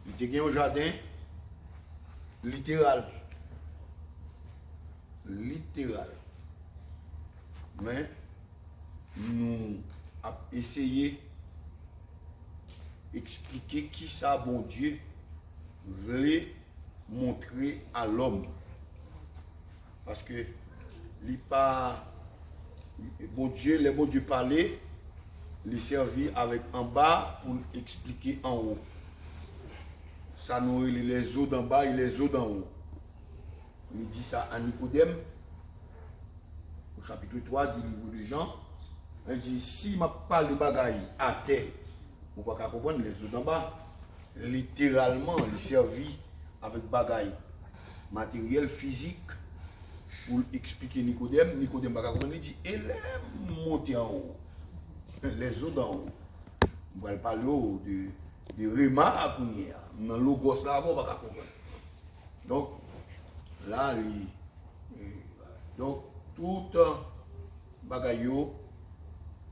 Il était un jardin littéral. Littéral. Mais nous avons essayé d'expliquer qui ça, bon Dieu, voulait montrer à l'homme. Parce que bon Dieu, les bon Dieu parlaient, les servir avec en bas pour expliquer en haut. Ça nourrit les eaux d'en bas et les eaux d'en haut. Il dit ça à Nicodème, au chapitre 3 du livre de Jean. Il dit, si je parle de bagaille à terre, vous ne pouvez pas comprendre les eaux d'en bas. Littéralement, il servit avec bagaille matériel, physique, pour expliquer Nicodème. Nicodème ne peut pas comprendre, il dit, elle est montée en haut. Les eaux d'en haut. On va parler de Réma à Kounia. Dans le logos là, on ne peut pas comprendre. Donc, là, donc, toute bagaille,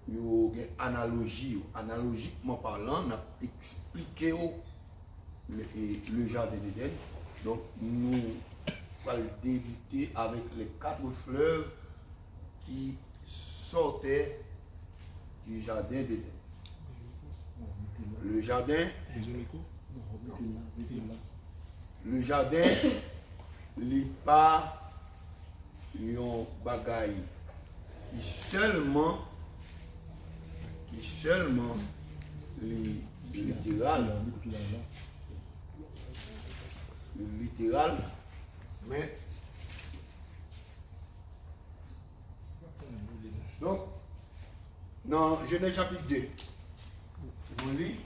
il y a une analogie. Analogiquement parlant, on a expliqué le jardin d'Éden. Donc, nous allons débuter avec les 4 fleuves qui sortaient du jardin d'Éden. Le jardin, n'est pas un bagaille qui seulement littéral, mais donc dans Genèse chapitre 2, si vous lisez,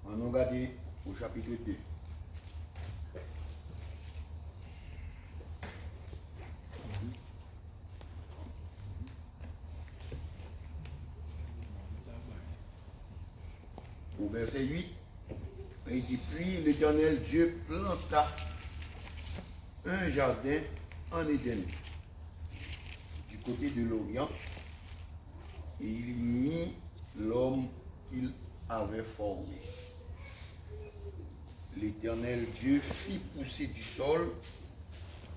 on a regardé au chapitre 2. Au verset 8, il dit, puis l'Éternel Dieu planta un jardin en Éden, du côté de l'Orient, et il y mit l'homme qu'il avait formé. L'Éternel Dieu fit pousser du sol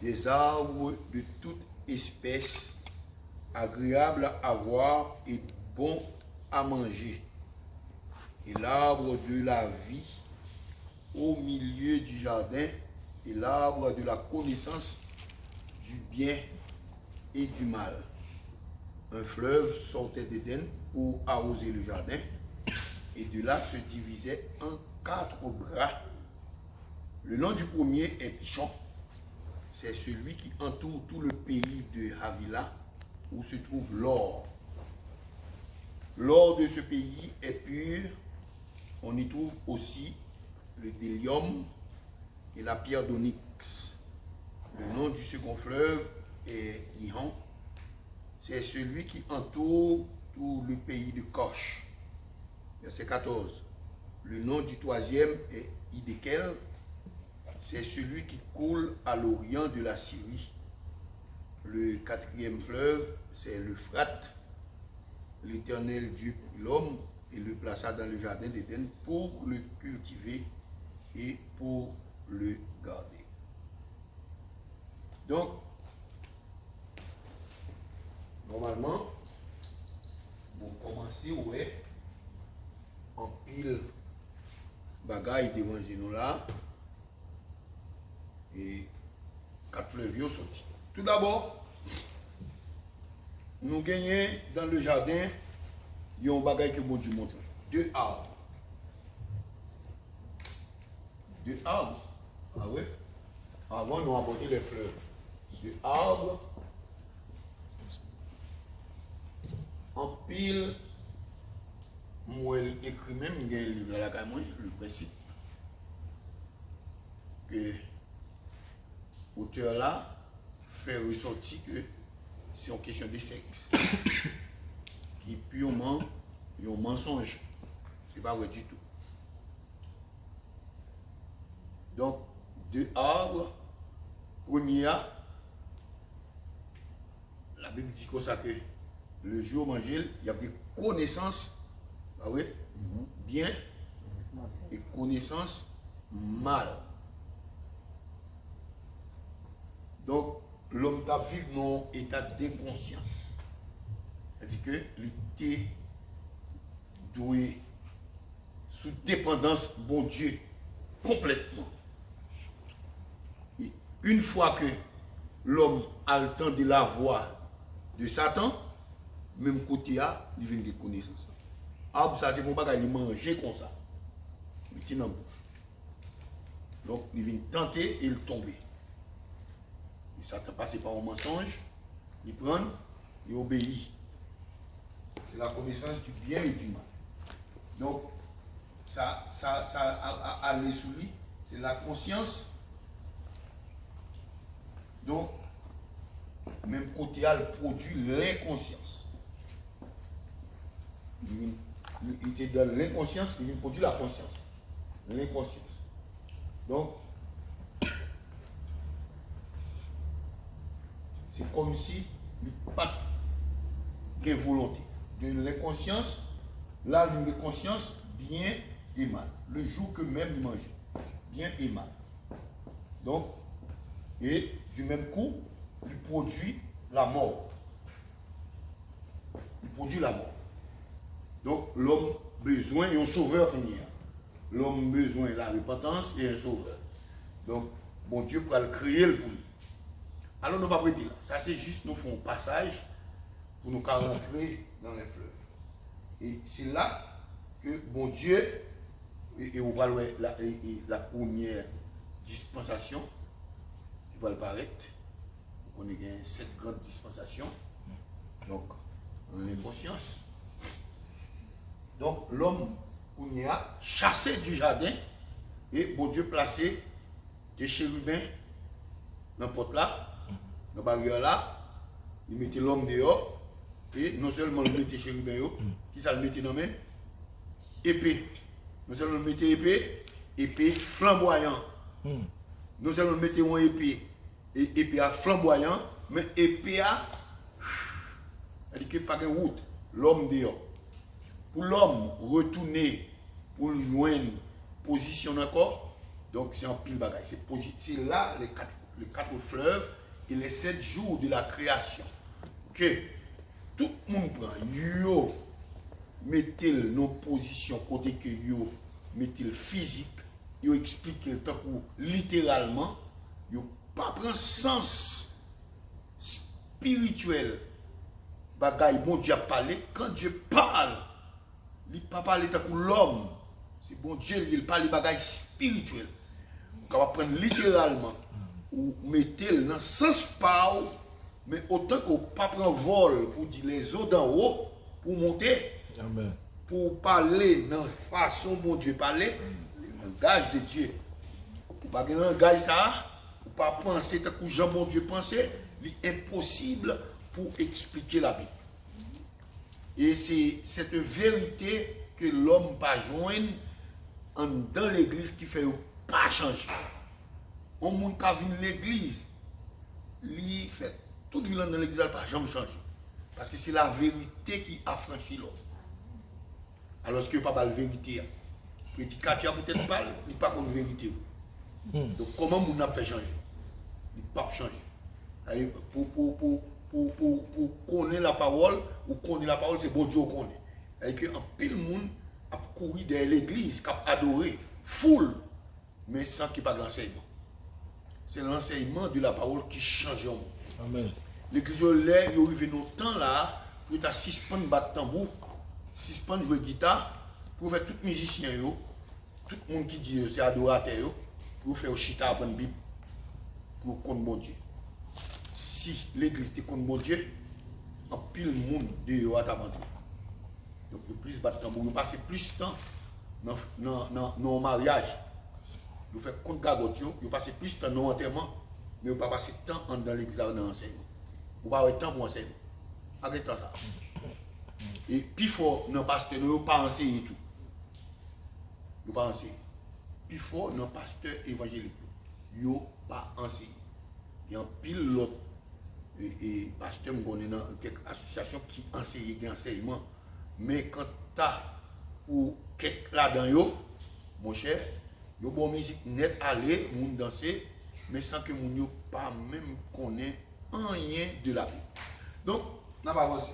des arbres de toute espèce, agréables à voir et bons à manger, et l'arbre de la vie au milieu du jardin, et l'arbre de la connaissance du bien et du mal. Un fleuve sortait d'Éden pour arroser le jardin, et de là se divisait en 4 bras. Le nom du premier est Pichon. C'est celui qui entoure tout le pays de Havila, où se trouve l'or. L'or de ce pays est pur. On y trouve aussi le délium et la pierre d'onyx. Le nom du second fleuve est Gihon. C'est celui qui entoure tout le pays de Kosh. Verset 14. Le nom du troisième est Idékel. C'est celui qui coule à l'orient de la Syrie. Le quatrième fleuve, c'est l'Euphrate. L'Éternel Dieu prit l'homme et le plaça dans le jardin d'Éden pour le cultiver et pour le garder. Donc, normalement, vous commencez, ouais, en pile bagaille devant nous là, et 4 fleuves sortis. Tout d'abord, nous gagnons dans le jardin, il y a un bagaille que bon Dieu montre. 2 arbres. 2 arbres. Ah ouais? Avant, nous avons apporté les fleurs. 2 arbres. En pile, moi, écrit même, il y a un livre là, le principe. Que l'auteur là fait ressortir que c'est une question de sexe. Qui est purement un mensonge. Ce n'est pas vrai du tout. Donc, 2 arbres Premier, la Bible dit comme ça que le jour où manger, il y a des connaissances, ah oui, bien et connaissance mal. Donc, l'homme t'a vivre dans un état d'inconscience. C'est-à-dire que l'été doit sous dépendance bon Dieu complètement. Et une fois que l'homme a le temps de la voix de Satan, même côté a, il vient de connaissances. Ah, ça c'est pour pas qu'il manger comme ça. Mais qui n'en bouche. Donc, il vient tenter et il tombe. Et Satan passe par un mensonge, il prend, il obéit. C'est la connaissance du bien et du mal. Donc, ça aller sous lui, c'est la conscience. Donc, même côté, elle produit l'inconscience. Il était dans l'inconscience, il produit la conscience. L'inconscience. Donc, c'est comme si il n'y a pas de volonté. De l'inconscience, là, il y a une conscience bien et mal. Le jour que même il mangeait, bien et mal. Donc, et du même coup, il produit la mort. Il produit la mort. Donc, l'homme a besoin d'un sauveur qu'il y a. L'homme a besoin de la repentance et un sauveur. Donc, bon Dieu peut le créer pour lui. Alors, nous ne pouvons pas prêter là. Ça, c'est juste nous faisons un passage pour nous rentrer dans les fleuves. Et c'est là que bon Dieu, et on va voir la première dispensation qui va le paraître. On a 7 grandes dispensations. Donc, on a conscience. Donc, l'homme, on y a chassé du jardin et bon Dieu placé des chérubins dans le pot là, dans la barrière là, il mettait l'homme dehors et non seulement il mettait chérubins, qui ça le mettait dans la main, épée. Non seulement il mettait épée flamboyant. Non seulement il mettait une épée, et épée à flamboyant, mais épée à. C'est-à-dire qu'il n'y a pas de route, l'homme dehors. Pour l'homme retourner, pour le joindre, position encore, donc c'est un pile bagage. C'est là les 4 fleuves et les 7 jours de la création. Que tout le monde prend, yo, mettez-le dans position côté que yo, mettez-le physique, yo explique le temps pour littéralement, yo pas prendre sens spirituel. Bagaille, bon Dieu a parlé, quand Dieu parle, il ne parle pas tant que l'homme. C'est bon Dieu, il parle de bagaille spirituel. On va prendre littéralement, ou mettez dans le sens pas, mais autant qu'on ne pas prendre vol pour dire les eaux d'en haut, pour monter, Amen. Pour parler dans la façon dont Dieu parlait, le langage de Dieu. Pour pas un langage ça, pour pas penser tant que Jean bon Dieu pensait, il est impossible pour expliquer la Bible. Et c'est cette vérité que l'homme pas joindre dans l'église qui fait pas changer. On monde qui vient de l'église, il fait tout le monde dans l'église pas jamais changer. Parce que c'est la vérité qui affranchit l'homme. Alors que pas la vérité. Le prédicateur peut-être pas, il pas comme vérité. Donc comment on a fait changer? Il pas changer. Pour connaître la parole, ou connaître la parole, c'est bon Dieu connaît. C'est-à-dire qu'un pile monde a couru derrière l'église, qui a adoré, foule, mais sans qu'il n'y ait pas d'enseignement. C'est l'enseignement de la parole qui change le monde. Amen. L'église, il arrive dans le temps là, pour ta suspendre battre tambour, suspendre jouer guitare, pour faire tout musicien, tout le monde qui dit c'est adorateur, pour faire chita apprendre Bible, pour connaître mon Dieu. Si l'église te connaît mon Dieu, en pile monde de à t'abandonner. Donc, plus battre tambour, nous passons plus de temps dans le mariage. Nous faisons compte gagote, nous passons plus de temps dans l'enterrement, mais nous ne passons pas de temps dans l'église dans l'enseignement. Nous n'avons pas de temps pour enseigner. Arrêtez ça. Et puis, il faut, nos pasteurs, nous ne pas enseigner tout. Nous ne pas enseigner. Puis, il faut, nos pasteurs évangéliques, nous ne pas enseigner. Il y a un pile l'autre. Et pasteur, je connais dans quelques associations qui enseignent des enseignements. Mais quand tu as ou quelques là-dedans, mon cher, il y a une musique nette aller, moun danser, mais sans que moun yo pas même connaît rien de la vie. Donc, n'a pas avancé.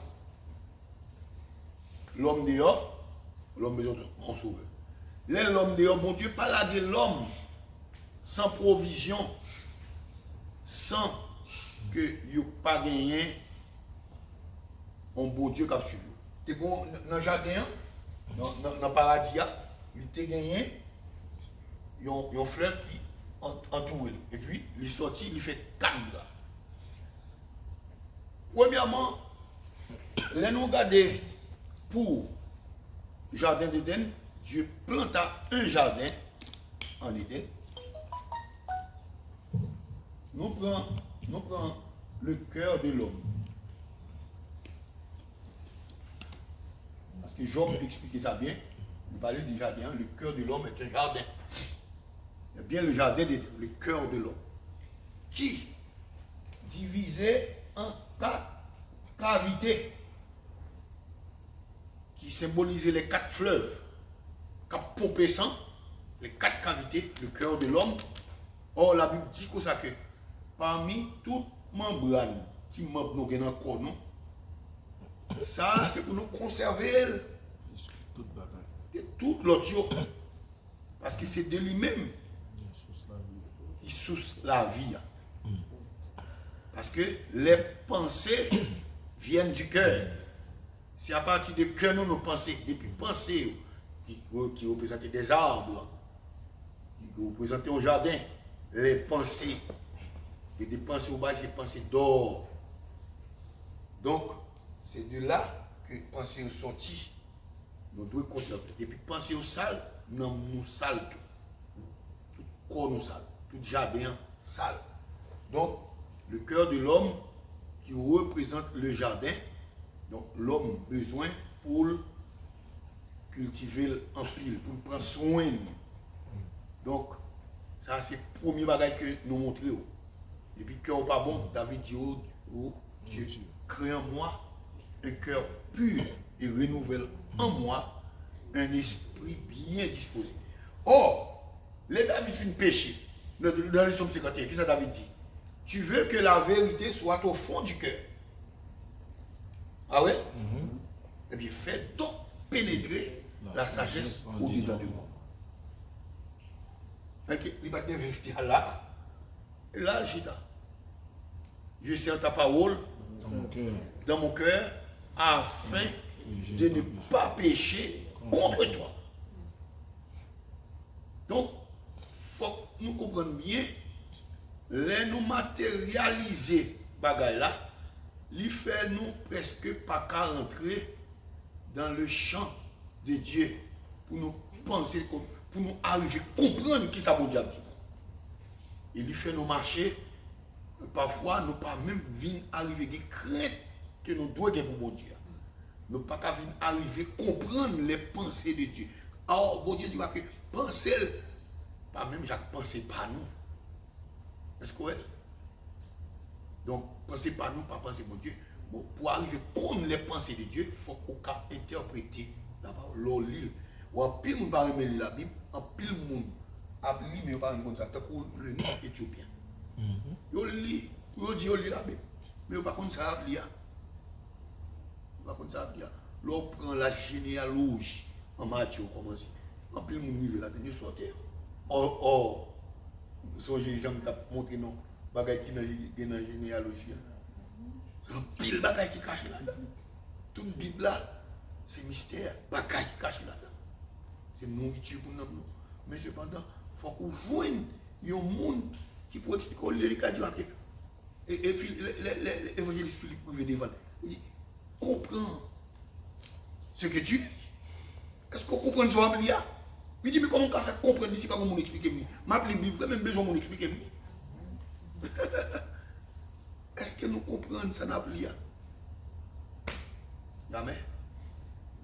L'homme dehors, l'homme dehors, on sauve. L'homme dehors, bon Dieu, pas là de l'homme sans provision, sans que vous pas gagné un bon Dieu qui a suivi. Tu bon dans le jardin, dans le paradis, il t'a gagné un fleuve qui entoure. Et puis, il est sorti, il fait 4 gars. Premièrement, les nous regarder pour le jardin d'Éden, Dieu planta un jardin en Éden. Nous prenons le cœur de l'homme. Parce que Job expliquait ça bien. Il parlait du jardin. Le cœur de l'homme est un jardin. Eh bien, le jardin d'Éden, le cœur de l'homme. Qui divisé en 4 cavités. Qui symbolisaient les 4 fleuves. Qui pompé sang. Les 4 cavités, le cœur de l'homme. Or, la Bible dit que ça que parmi tout membrane qui membre nous dans le corps, non? Ça, c'est pour nous conserver toute l'autre. Parce que c'est de lui-même qui source la vie. Parce que les pensées viennent du cœur. C'est à partir du cœur nous pensons. Depuis pensées qui représentent des arbres, qui représentent un jardin, les pensées. Et des pensées au bas, c'est pensées d'or. Donc, c'est de là que pensées sont sorties. Nous devons conserver. Et puis pensées au sale, nous sale tout. Tout corps nous sale. Tout jardin sale. Donc, le cœur de l'homme qui représente le jardin, donc l'homme besoin pour cultiver en pile, pour prendre soin. Donc, ça c'est le premier bagage que nous montrons. Et puis, cœur pas bon, David dit, oh Dieu, crée en moi un cœur pur et renouvelle en moi un esprit bien disposé. Or, les David fait une péché. Dans le psaume 51, qu'est-ce que David dit? Tu veux que la vérité soit au fond du cœur. Ah ouais? Eh bien, fais donc pénétrer la sagesse au-dedans de moi. Il va y avoir vérité là. Et là, je sers ta parole dans mon cœur afin de ne pas pécher contre toi. Donc, il faut que nous comprenions bien, les nous matérialiser bagaille là, il fait nous presque pas qu'à rentrer dans le champ de Dieu pour nous penser, pour nous arriver à comprendre qui ça veut dire. Il fait nous marcher, parfois nous pas même venir arriver des craintes que nous devons avoir pour mon Dieu. Nous pas qu'à venir arriver à comprendre les pensées de Dieu. Alors, bon Dieu dit que penser, pas même Jacques penser pas nous. Est-ce que ouais? Donc, pensez pas nous, pas penser mon Dieu. Bon, pour arriver à connaître les pensées de Dieu, il faut qu'on interpréter la parole. Ou en pile, nous ne pouvons pas lire la Bible, en pile, monde a lu, mais pas comme ça, tant que le nom éthiopien. Yo lit, yo dit yo lit la Bible, mais pas comme ça lire. Pas comme ça lire. L'on prend la généalogie en Matthieu, commence. En pile, mon niveau là, de sortir. Or, songez, j'aime montrer non, bagay qui dans la généalogie. C'est un pile bagay qui cache là-dedans. Toute la Bible là, c'est mystère, bagay qui cache là-dedans. C'est nourriture pour nous. Mais cependant, il faut qu'on voie un monde qui peut expliquer les cas du marqué. Et puis, l'évangéliste Philippe Privé devant. Il dit, comprends ce que tu dis. Est-ce qu'on comprend ce que tu dis? Il dit, mais comment on peut faire comprendre ici, pas comment on explique? Ma Bible, même besoin de expliquer. Est-ce que nous comprenons ça n'a plus? Jamais.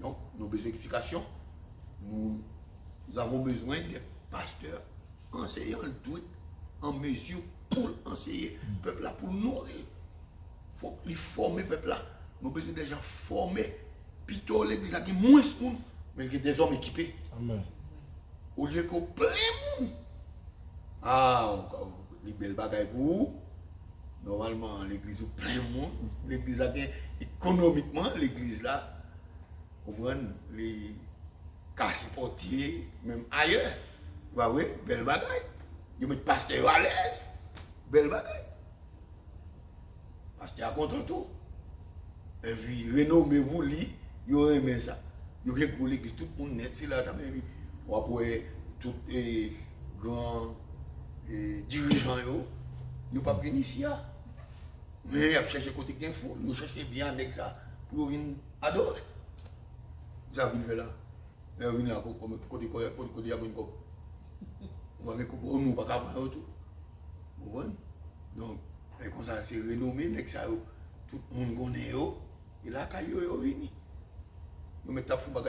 Donc, nous avons besoin d'explication. Nous avons besoin des pasteurs enseignants le truc en mesure pour enseigner le peuple là, pour nourrir. Il faut qu'il forme le peuple là. Nous avons besoin des gens formés. Plutôt l'église a moins de monde, mais il y a des hommes équipés. Amen. Au lieu qu'on plein de monde. Ah, les belles bagailles pour vous. Normalement, l'église est plein de monde. L'église a bien économiquement, l'église là, vous comprenez, les casse portiers, même ailleurs. Vous voyez, belle bagaille. Ils mettent pasteur à l'aise. Belle bagaille. Pasteur à content tout. Et puis, renommez-vous, ils ont aimé ça. Ils ont aimé l'église, tout le monde net, c'est là, vous avez tous les grands dirigeants, ils n'ont pas venu ici. Mais ils ont cherché côté bien fou, ils ont cherché bien avec ça pour venir adorer. Vous avez vu là. Ils ont venu là, côté il y a une coupe. Vous avez compris, nous, pas capable tout. Vous voyez? Donc, comme ça, c'est renommé, mais ça, tout le monde connaît, et là, quand ils sont venus, ils mettent ta fou pour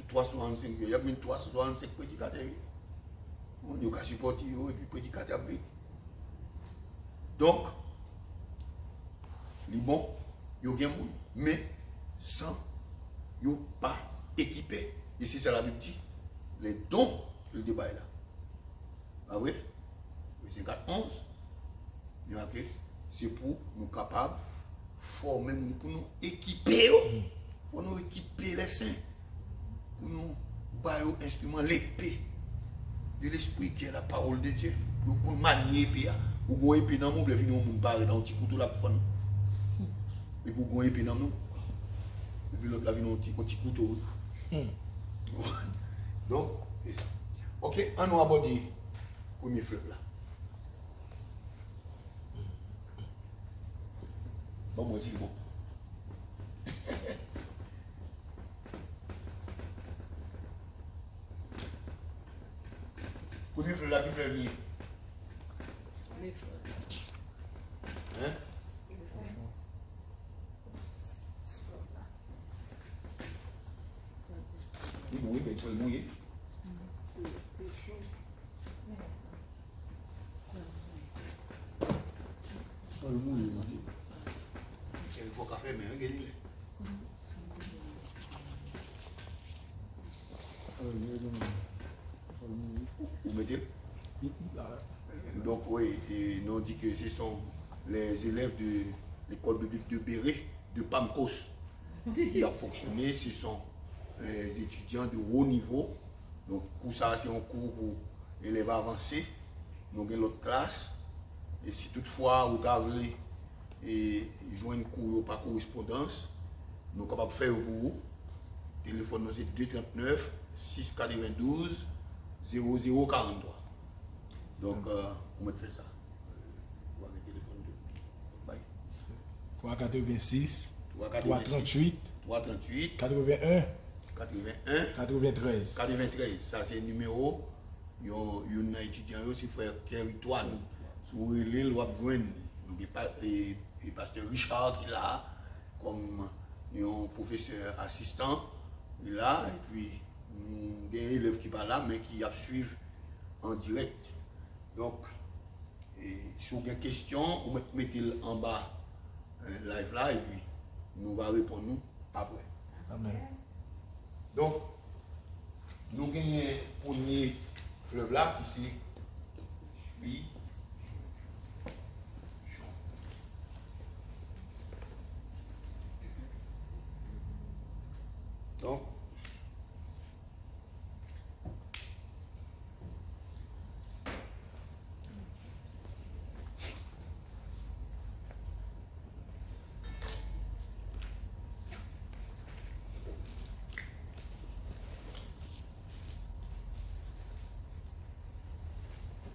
365, il y a 365 prédicateurs. Ils ont supporté, et puis prédicateurs. Donc, les bons, ils ont bien monde, mais sans, ils n'ont pas équipé. Et c'est ça la Bible dit, les dons que le débat est là. Ah oui, c'est 4-11. C'est pour nous capables de former, pour nous équiper. Pour nous équiper les saints. Pour nous bailler instrument l'épée de l'esprit qui est la parole de Dieu. Pour manier l'épée. Pour qu'on épée dans nous, pour venir au monde barrer dans un petit couteau là pour nous. Et pour qu'on épée dans nous. Et puis l'autre là vient un petit couteau. Donc, c'est ça. Ok, on nous aborde le premier fleuve là. Bon, moi aussi, bon. Premier fleuve là qui fait venir. Hein? Oui, bon, oui, mais il faut le mouiller. Le mouiller, vas-y. Il faut café, mais regardez-le. Vous mettez? Donc, oui, et nous dit que ce sont les élèves de l'école biblique de Béret, de Pamcos, qui a fonctionné. Ce sont les étudiants de haut niveau. Donc, pour ça, c'est un cours pour élèves avancés. Nous avons l'autre classe. Et si toutefois, vous avez joindre cours par correspondance, nous sommes capables de faire pour vous. Le téléphone c'est 239 692 0043. Donc, on va faire ça. Vous avez le téléphone de 386 338 338 81 81 93. 93. Ça, c'est le numéro. Il y a un étudiant aussi, frère Territoire. Sur l'île, et pasteur Richard qui est là, comme un professeur assistant, il est là, et puis il y a un élève qui n'est pas là, mais qui a suivi en direct. Donc, si vous avez des questions, vous mettez en bas live là, et puis nous allons répondre après. Amen. Donc, nous avons un premier fleuve là, qui c'est Chui. Donc,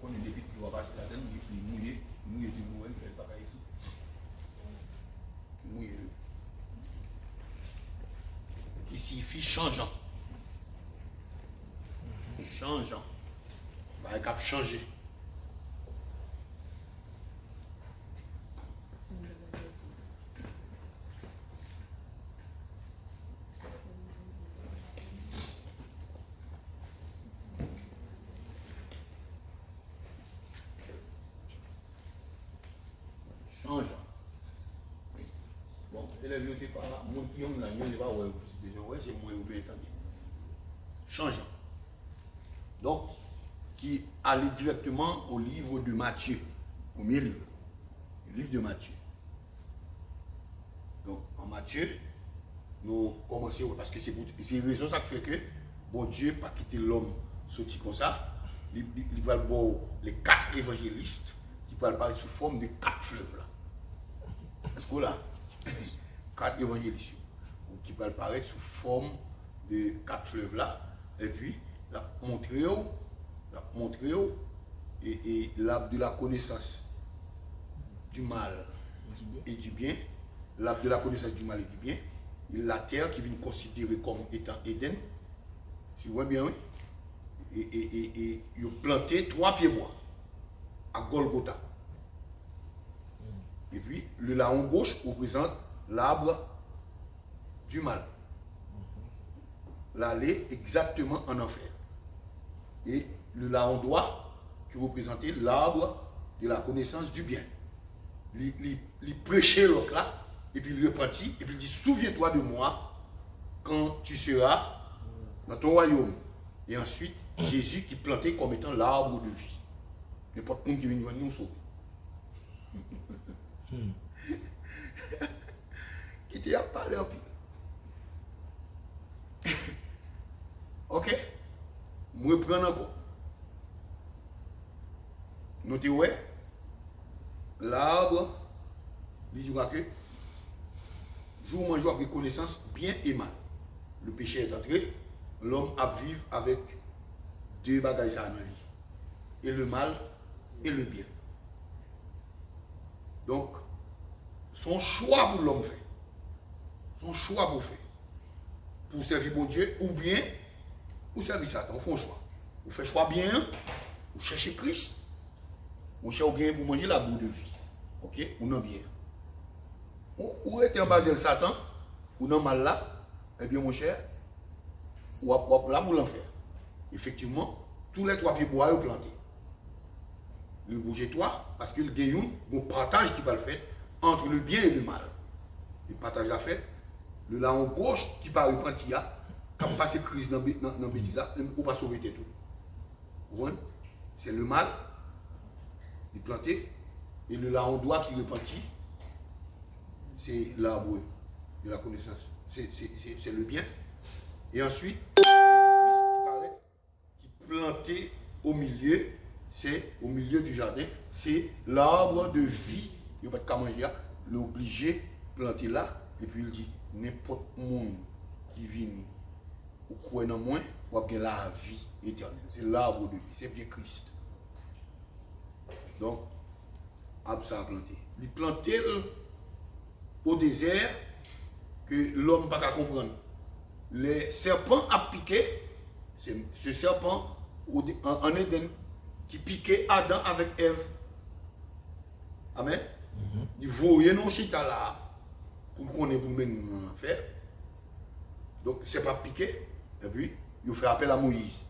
on est début qui va passer là-dedans, il est mouillé du mouillé, il fait pas ici. Mouillé. Qui signifie changeant. Changeant. Il va cap changer. élèves, c'est pas mon qui ont là, c'est pas ouais, c'est moins ou bien entendu. Changeant. Donc, qui allait directement au livre de Matthieu, premier livre, le livre de Matthieu. Donc, en Matthieu, nous commençons, parce que c'est la raison ça fait que, bon Dieu, pas quitter l'homme sorti comme ça, il va voir les 4 évangélistes qui vont parler sous forme de 4 fleuves là. Est-ce que là, 4 évangélistes qui vont apparaître sous forme de 4 fleuves là, et puis, la montrer et l'arbre de la connaissance du mal et du bien, l'arbre de la connaissance du mal et du bien, et la terre qui vient considérer comme étant Éden, tu vois bien, oui, et ils ont planté 3 pieds bois à Golgotha. Et puis, le laon gauche représente l'arbre du mal. L'aller exactement en enfer. Et le laon droit qui représentait l'arbre de la connaissance du bien. Il prêchait l'autre là, et puis il repentit, et puis il dit, souviens-toi de moi quand tu seras dans ton royaume. Et ensuite, Jésus qui plantait comme étant l'arbre de vie. N'importe qui vient nous sauver. Qui t'a parlé en pile. Ok? Moi, prendre encore. Notez, ouais, l'arbre, il dit que jour en jour avec connaissance bien et mal. Le péché est entré, l'homme a vivre avec 2 bagages dans la vie. Et le mal et le bien. Donc, son choix pour l'homme fait. Son choix pour faire. Pour servir mon Dieu, ou bien, ou servir Satan. On fait un choix. Vous faites choix bien, vous cherchez Christ, vous cherchez bien pour manger la boue de vie. Ok? Ou non bien. Ou êtes en bas de Satan, ou non mal là, eh bien mon cher, ou là pour l'enfer. Effectivement, tous les 3 pieds bois sont plantés. Le bougez-toi, parce que le gagnant, bon partage qui va le faire entre le bien et le mal. Il partage la fête. Le laon gauche qui va repentir, qui va passer crise dans le bêtise, ou pas sauver tout. C'est le mal, il planté, et le laon droit qui repentit, c'est l'arbre de la connaissance. C'est le bien. Et ensuite, qui planté au milieu, c'est au milieu du jardin, c'est l'arbre de vie. Il n'y a pas de manger, l'obligé planter là, et puis il dit, n'importe monde qui vient ou croit en moi, ou bien la vie éternelle. C'est l'arbre de vie, c'est bien Christ. Donc, arbre ça a planté. Il planté au désert que l'homme n'a pas comprendre. Les serpents a piqué, c'est ce serpent en Éden qui piquait Adam avec Ève. Amen. Il voyait nos chita là pour qu'on ait pour mener en enfer. Donc, c'est pas piqué. Et puis, il fait appel à Moïse.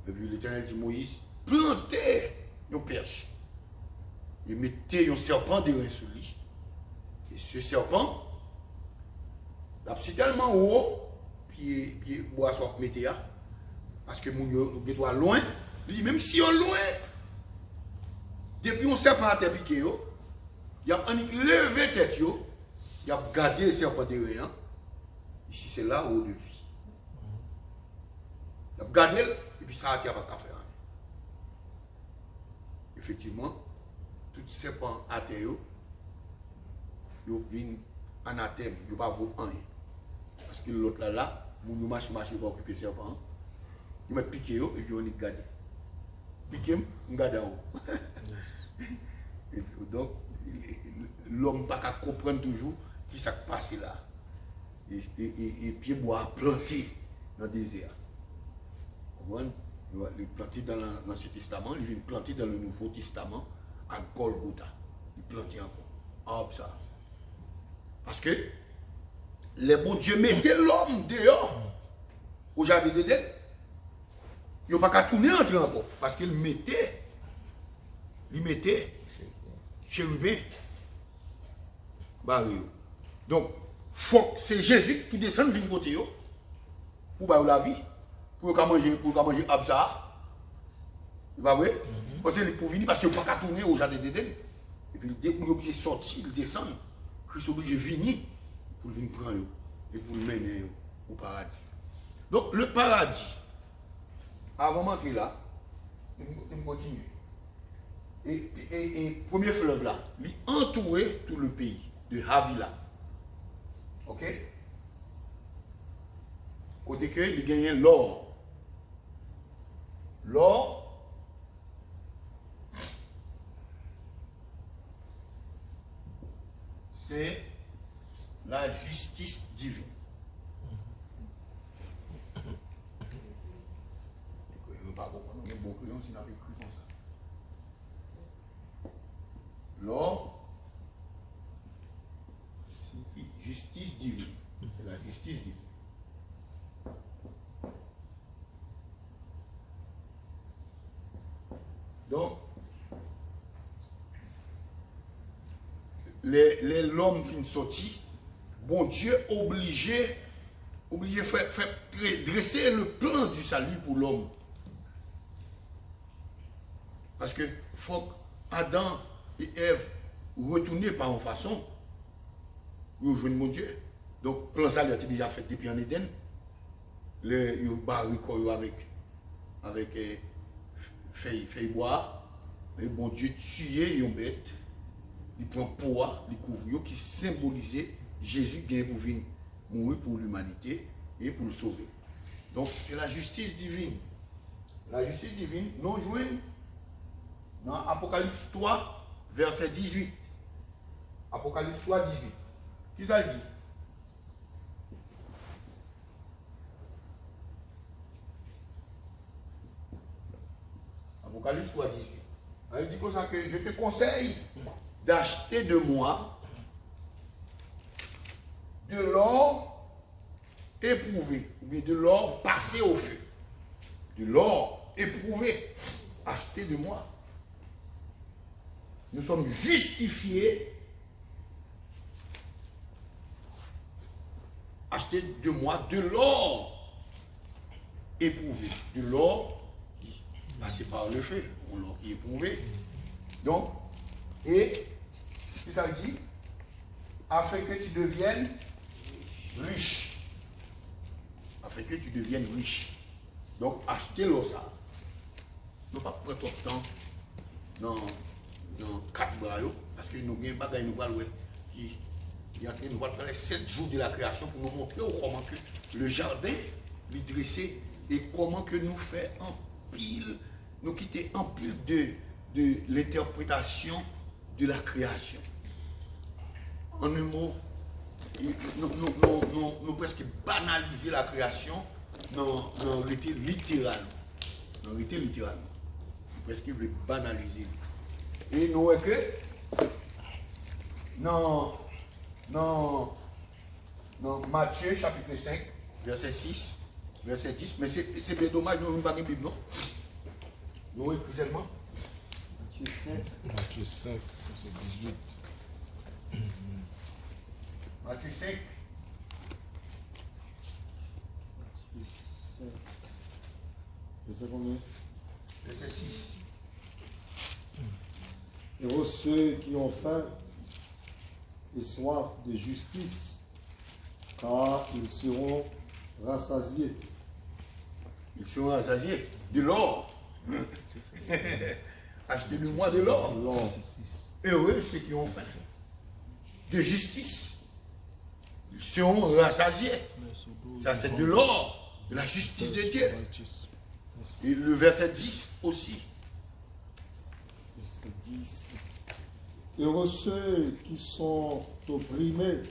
Et puis, l'Éternel dit Moïse, plantez une perche. Il mettait un serpent derrière sur lui. Et ce serpent, c'est tellement haut, puis bois soit metté là, parce que mon doit loin, même si on loin, depuis on serpent à terre piqué, il a levé tête, il a gardé le serpent derrière. Ici c'est là où de vie. Il a gardé et puis ça a été pas faire. Effectivement, tout serpent à terre, ils viennent en athème, ils ne vont pas voir rien. Parce que l'autre là, nous marchons pour occuper le serpent. Ils m'ont piqué et puis on est gardé. Piqué, on garde en haut. Donc, l'homme n'a pas comprendre toujours ce qui s'est passé là. Et pied bois planté dans le désert. Il est planté dans l'Ancien Testament, il vient planter dans le Nouveau Testament à Golgotha. Il est planté encore. Hop ça. Parce que les bons dieux mettaient l'homme dehors au jardin d'Éden. Il n'a pas qu'à tourner entre encore. Parce qu'il mettait chérubin barré. Donc, c'est Jésus qui descend d'une côté pour faire la vie, pour manger abza. C'est pas vrai? Parce que pour venir, parce qu'il n'y a pas qu'à tourner au jardin d'Éden. Et puis, dès qu'il est obligé de sortir, il descend. Christ est obligé de venir pour venir prendre et pour le mener au paradis. Donc, le paradis, avant d'entrer là, on continue. Et premier fleuve là, il entourait tout le pays de Havila. Ok? Côté que il gagnait l'or. L'or, c'est la justice divine. Je ne pas comprendre, mais bon, si on avait cru comme ça. L'or signifie justice divine. C'est la justice divine. Donc, l'homme qui est sorti, bon Dieu obligé faire dresser le plan du salut pour l'homme. Parce que faut Adam et Ève retourner par une façon, ils rejoignent mon Dieu. Donc, le plan salut a été déjà fait depuis en Éden. Ils barricent avec feuilles bois. Et bon Dieu tuait une bête. Il prend poids, il couvre, qui symbolisait Jésus qui est pour venir mourir pour l'humanité et pour le sauver. Donc, c'est la justice divine. La justice divine, nous jouons dans Apocalypse 3, verset 18. Apocalypse 3, 18. Qui ça dit? Apocalypse 3, 18. Il dit comme ça que je te conseille d'acheter de moi de l'or éprouvé, ou bien de l'or passé au feu. De l'or éprouvé, acheté de moi. Nous sommes justifiés, acheter de moi de l'or éprouvé, de l'or qui passé par le feu, ou l'or qui est éprouvé. Donc, et ça dit, afin que tu deviennes riche. Afin que tu deviennes riche. Donc, acheter l'or ça. Ne pas prendre trop de temps dans 4 bras, parce que nous avons des bagages qui est en train de nous faire les 7 jours de la création pour nous montrer comment que le jardin est dressé et comment que nous faisons en pile, nous quitter en pile de l'interprétation de la création. En un mot, nous presque banaliser la création dans l'été littéral. Dans l'été littéral. Nous presque banaliser. Et nous voyons que dans Matthieu chapitre 5, verset 6, verset 10, mais c'est bien dommage, nous n'avons pas de Bible, non? Nous écoutons seulement. Matthieu 5, verset 18. Matthieu 5. Verset combien? Verset 6. Heureux ceux qui ont faim et soif de justice, car ils seront rassasiés. Ils seront rassasiés de l'or. Achetez-le-moi de l'or. Heureux ceux qui ont faim de justice. Ils seront rassasiés. Ça, c'est de l'or, de la justice de Dieu. Et le verset 10 aussi. Verset 10. Heureux ceux qui sont opprimés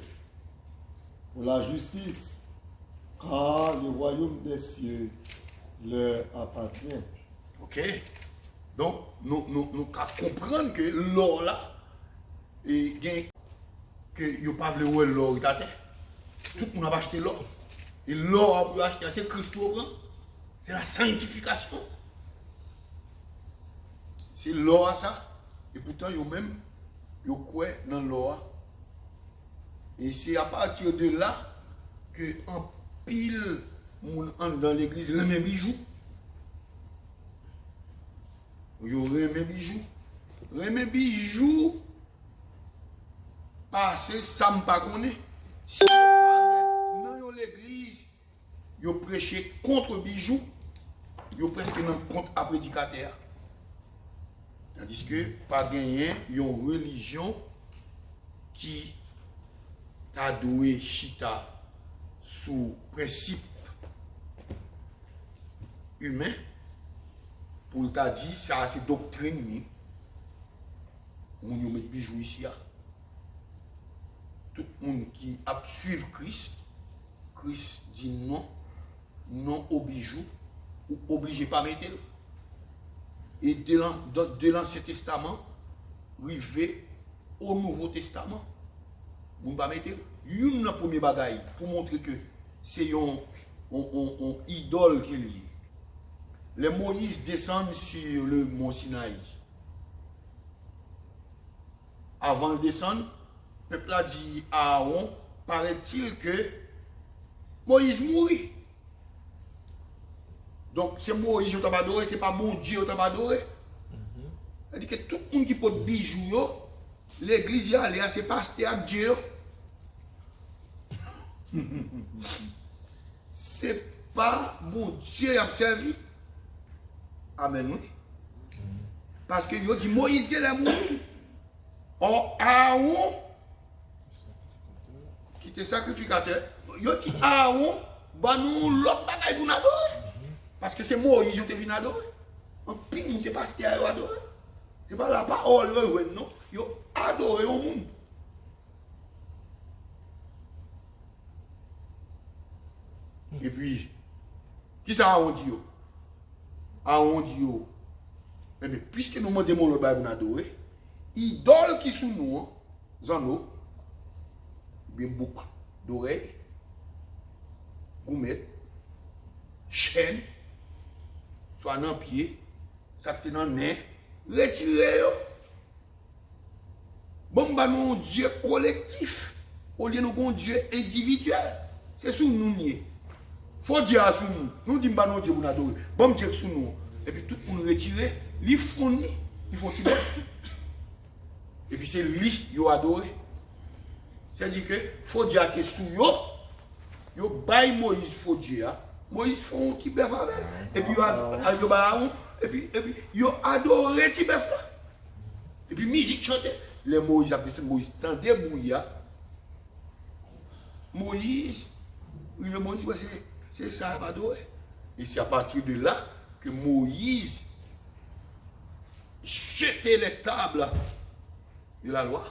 pour la justice, car le royaume des cieux leur appartient. Ok? Donc, nous comprenons que l'or là, et que il n'y a pas de l'or, tout le monde a acheté l'or. Et l'or pour acheter, c'est Christ qui prend. C'est la sanctification. C'est l'or à ça. Et pourtant, ils même, ils croient dans l'or. Et c'est à partir de là que en pile moun entre dans l'église remet bijoux. Yo remet bijoux. Remet bijoux parce que ça me pas connaît. Si dans l'église, yo prêché contre bijoux, yo presque non contre à prédicateur. Tandis que pas gagné une religion qui t'a doué chita sous principe humain pour t'a dit ça c'est doctrine on y met bijoux ici tout le monde qui a suivi Christ dit non au bijou ou obligé pas mettre. Et de l'Ancien Testament, arrivé au Nouveau Testament, vous ne pas mettre une première bagaille pour montrer que c'est un idole qui est lié. Les Moïse descendent sur le mont Sinaï. Avant de descendre, le peuple a dit à Aaron, paraît-il que Moïse mourit. Donc c'est Moïse qui t'a adoré, c'est pas mon Dieu qui t'a adoré. C'est-à-dire que tout le monde qui porte bijoux, l'église y allait, c'est pasteur à Dieu. C'est pas mon Dieu qui a servi. Amen, oui. Parce que yo dit Moïse qui est mort. Or Aaron qui était sacrificateur, yo dit Aaron, bah nous l'autre bagaille pour nous adorer. Parce que c'est Moïse qui est venu adorer. En pile, c'est pas ce qu'il a adoré. C'est pas la parole, non. Il a adoré au monde. Et puis, qui ça a dit? A dit, mais puisque nous demandons le Bible pour adorer, idole qui sont nous, zano, bien boucle d'oreilles, gourmet, chaîne, soit dans le pied, ça te dans le nez, retirez-le. Bon, bah, nous, Dieu collectif, au lieu de nous, Dieu individuel. C'est sous nous nier. Faut dire à sous nous. Nous disons, bah, non, Dieu, vous adorer. Bon, Dieu, sous nous. Et puis, tout le monde retire, il fournit, il faut qu'il et puis, c'est lui qui a adoré. C'est-à-dire que, faut dire que sous yo, yo baille Moïse, faut dire. Moïse font un petit bœuf avec. Et puis, il a adoré petit bœuf là. Et puis, musique chantait. Les Moïse, Moïse tendait bouillir. Moïse, c'est ça, adoré. Et c'est à partir de là que Moïse jetait les tables de la loi.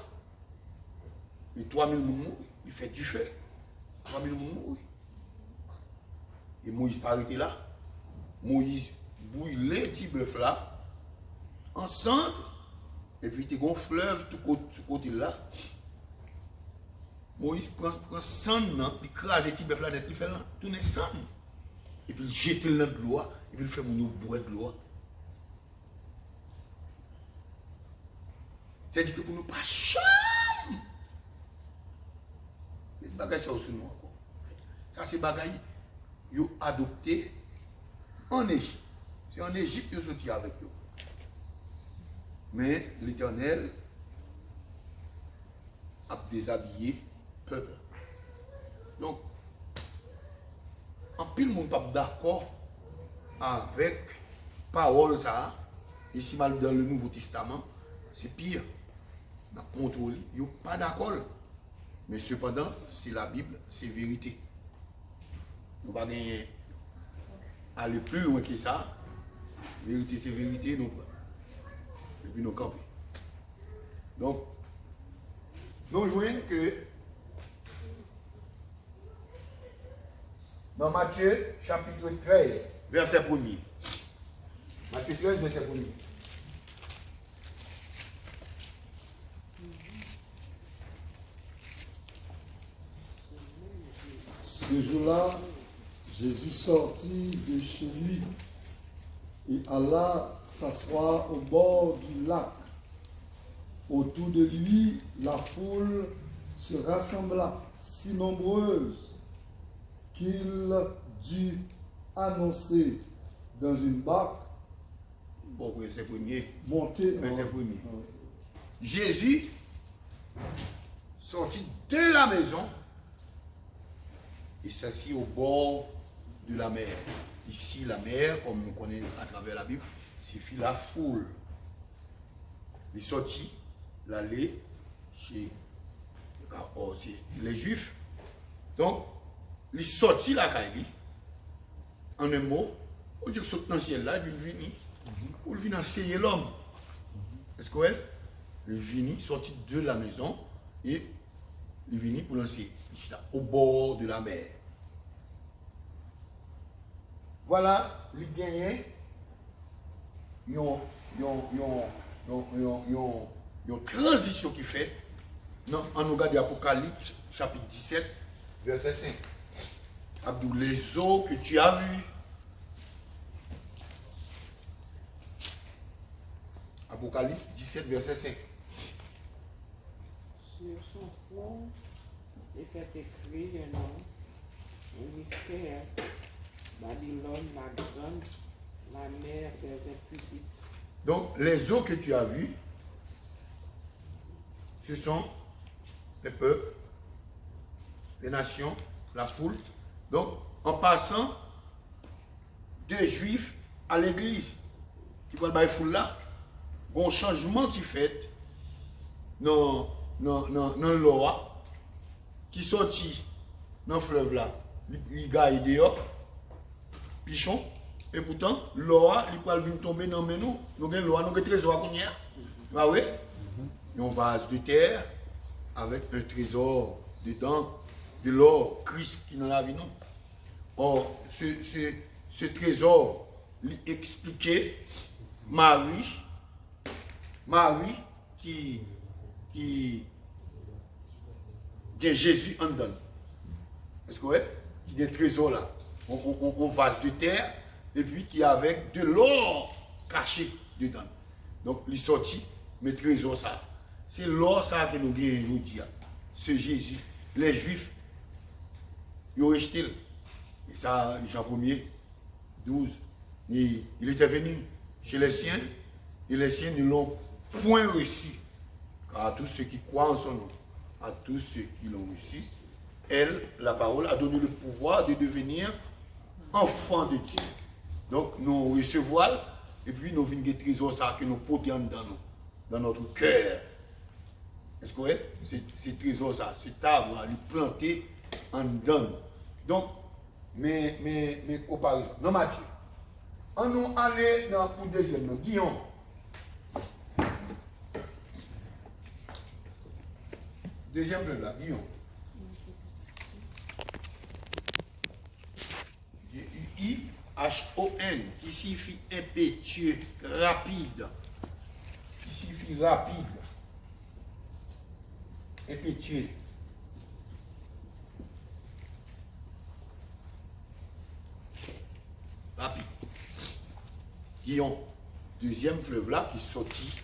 Et 3000 mourent, il fait du feu. 3000 mourent. Et Moïse pas arrêté là. Moïse bouille les petits bœufs là, en centre, et puis il y a un fleuve tout côté là. Moïse prend 100 ans, il crase les petits bœufs là, il fait là, tourner 100. Et puis il jette le de l'eau, et puis il fait mon boire de l'eau. C'est-à-dire que pour nous pas chambre. Les bagages sont sous nous encore. Ça c'est bagages. Ils ont adopté en Égypte. C'est en Égypte qu'ils sont sortis avec eux. Mais l'Éternel a déshabillé le peuple. Donc, en pile, monde pas d'accord avec parole ça. Ici, mal dans le Nouveau Testament, c'est pire. Dans le contrôle, ils n'ont pas d'accord. Mais cependant, c'est la Bible, c'est vérité. Nous ne pouvons pas aller plus loin que ça. Vérité, c'est vérité. Donc, et puis nous camper. Donc, nous voyons que dans Matthieu chapitre 13, verset 1er. Matthieu 13, verset 1er. Ce jour-là, Jésus sortit de chez lui et alla s'asseoir au bord du lac. Autour de lui, la foule se rassembla si nombreuse qu'il dut annoncer dans une barque, Bon, verset premier. monter Verset premier. Jésus, sorti de la maison, et s'assit au bord de la mer. Ici, la mer, comme on connaît à travers la Bible, signifie la foule. Il est sorti, l'aller chez les Juifs. Donc, il est sorti la Kaili. En un mot, on dit que ce dans le ciel là, il vient pour venir enseigner l'homme. Est-ce que il vient sorti de la maison et il vient pour l'enseigner au bord de la mer. Voilà, les gagnants, ils ont une transition qui fait. Non, on nous regarde Apocalypse, chapitre 17, verset 5. Abdou, les eaux que tu as vues. Apocalypse 17, verset 5. Sur son front était écrit un nom, un mystère, Babylone la grande, la mère des impudiques. Donc, les eaux que tu as vues, ce sont les peuples, les nations, la foule. Donc, en passant des juifs à l'église, qui va la foule là, il y a un changement qui fait dans la loi, qui sortit dans le fleuve là, il gagne dehors, pichon, et pourtant, loi, il peut venir tomber dans le nous. Nous avons une loi, nous avons un trésor à connaître. Ah oui? Un vase de terre avec un trésor dedans, de l'or, Christ qui nous l'a vu nous. Or, ce trésor, il expliquait Marie qui a Jésus en dedans. Est-ce que qui a un trésor là, un vase de terre, et puis qui a avec de l'or caché dedans. Donc, il sorti, mais trésor ça. C'est l'or ça que nous gagnons aujourd'hui. C'est Jésus. Les Juifs, ils ont rejeté. Et ça, Jean 1er, 12, il était venu chez les siens, et les siens ne l'ont point reçu. Car à tous ceux qui croient en son nom, à tous ceux qui l'ont reçu, elle, la parole, a donné le pouvoir de devenir enfants de Dieu. Donc, nous recevons, et puis nous venons des trésors ça que nous portons dans notre cœur. Est-ce que c'est trésor ça, cet arbre, il est planté en dedans. Donc, mais comparaison. Non, Mathieu. On nous allait dans pour deuxième, Guillaume. Deuxième fleuve là, Guillaume. G-U-I-H-O-N, qui signifie impétueux, rapide. Qui signifie rapide. Impétueux. Rapide. Guillaume, deuxième fleuve là qui sortit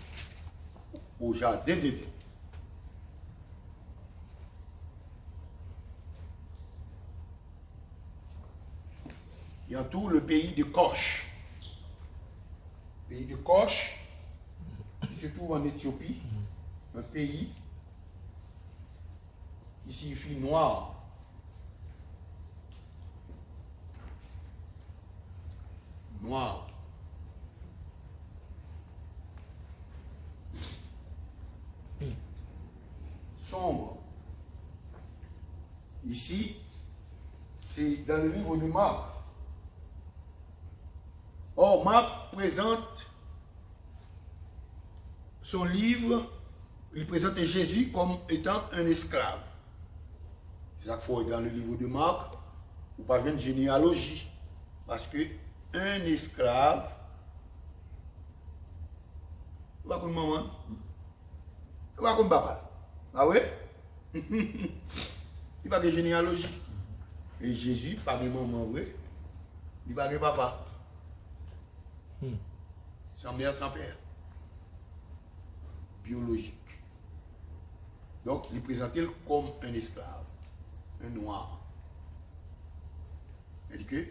au jardin d'Éden. Il y a tout le pays de Koch. Le pays de Koch, qui se trouve en Éthiopie, un pays qui signifie noir. Noir. Sombre. Ici, c'est dans le livre de Marc. Or, Marc présente son livre, il présente Jésus comme étant un esclave. C'est ça qu'il faut dans le livre de Marc, ou pas une généalogie. Parce que un esclave, il va comme maman, il va comme papa. Ah ouais? Il va de généalogie. Et Jésus, pas de maman, oui. Il va de papa. Sans mère, sans père. Biologique. Donc, il présentait comme un esclave, un noir. Il dit que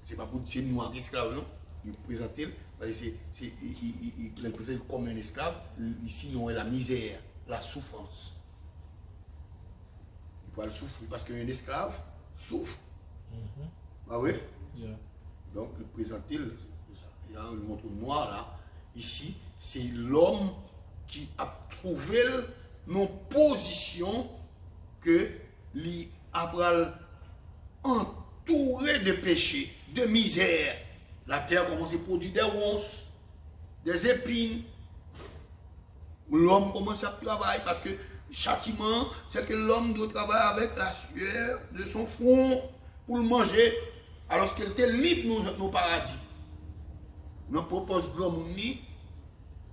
c'est pas pour dire noir esclave, non. Il présentait, il présente comme un esclave. Ici, nous avons la misère, la souffrance. Il peut souffrir parce qu'un esclave souffre. Ah oui? Yeah. Donc, il présente, il y a un montre noir là. Ici, c'est l'homme qui a trouvé nos positions que lui a entouré de péchés, de misère. La terre commence à produire des ronces, des épines. L'homme commence à travailler parce que le châtiment, c'est que l'homme doit travailler avec la sueur de son front pour le manger, alors qu'il était libre dans nos paradis. Nous propose grand monde,